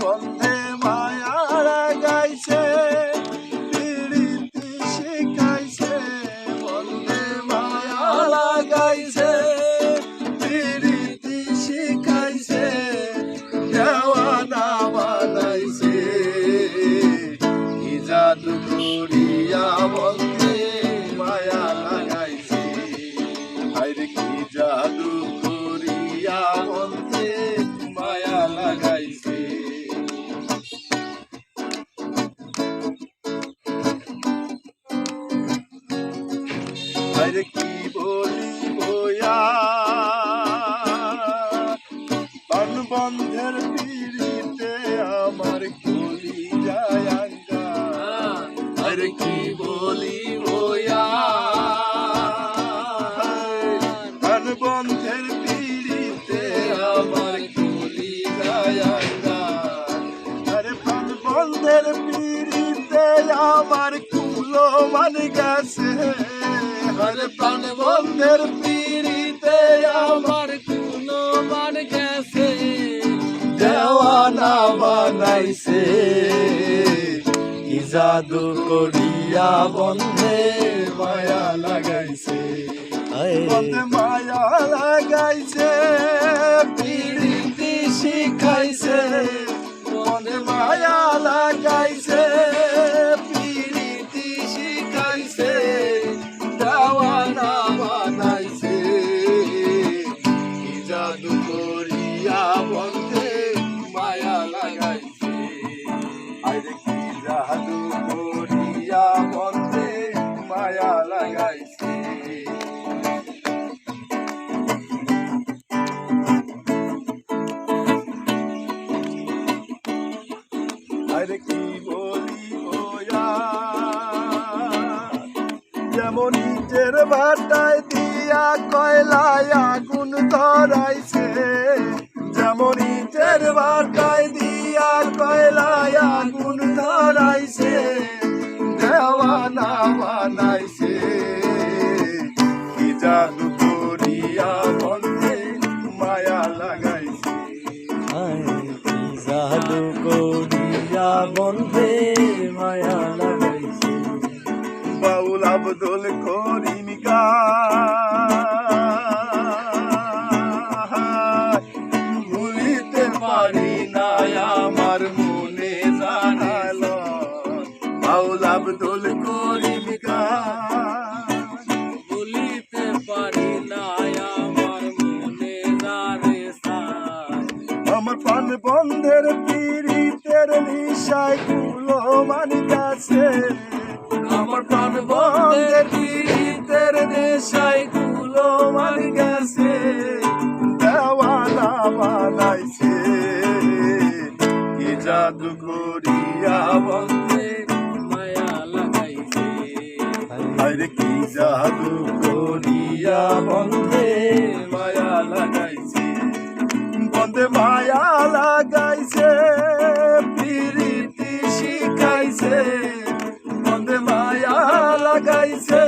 বন্ধে মায়া লাগাইছে প্রীতি শিখাইছে বন্ধে মায়া লাগাইছে প্রীতি শিখাইছে দেওয়ানা বানাইছে কি জাদু করিয়া বন্ধে মায়া লাগাইছে আরে কি জাদু করিয়া বন্ধে মায়া লাগাইছে আরে কি বলিব প্রাণ বন্ধের পিড়িতে আমার কলি যায় আঙ্গা আরে কি বলিব প্রাণ বন্ধের পিড়িতে আমার কলি যায় আঙ্গা আরে প্রাণ বন্ধের পিড়িতে আমার কুলো মান গেছে আরে প্রাণ বন্ধের পিড়িতে আমার কুলো মান গেছে দেওয়ানা বানাইছে কি জাদু করিয়া বন্ধে মায়া লাগাইছে বন্ধে মায়া লাগাইছে প্রীতি শিখাইছে বন্ধে মায়া লাগাইছে প্রীতি শিখাইছে দেওয়ানা বানাইছে কি জাদু করিয়া বন্ধে মায়া লাগাইছে আরে কি জাদু করিয়া বন্ধে মায়া লাগাইছে আরে কি বলিব যেমন ইটের ভাটায় দিয়া কয়লায় আগুন ধরাইছে যেমন ইটের ভাটায় দিয়া কয়লায় আগুন ধরাইছে দেওয়ানা বানাইছে কি জাদু করিয়া বন্ধে মায়া লাগাইছে কি জাদু করিয়া বন্ধে মায়া লাগাইছে বাউল আব্দুল করিম ভুলিতে পারি না আমার মনে জানালো বাউল আব্দুল করিম ভুলিতে পারি না আমার মনে জানে আমার প্রাণ বন্ধের পীড়িতের নিশায় কুলো মান গেছে আমার প্রাণ বন্ধের পীড়িতের নেশায় কুলো মান গেছে দেওয়ানা বানাইছে কি জাদু করিয়া বন্ধে মায়া লাগাইছে আরে কি জাদু করিয়া বন্ধে মায়া লাগাইছে বন্ধে মায়া লাগাইছে প্রীতি শিখাইছে বন্ধে মায়া লাগাইছে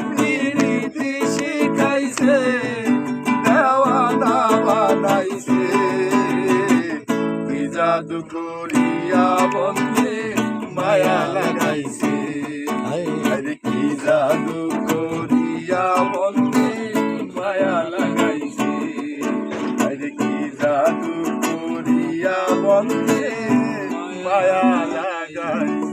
প্রীতি শিখাইছে দেওয়ানা বানাইছে কি জাদু করিয়া বন্ধে মায়া লাগাইছে আরে কি জাদু করিয়া বন্ধে মায়া লাগাইছে আরে কি জাদু করিয়া বন্ধে মায়া লাগাইছে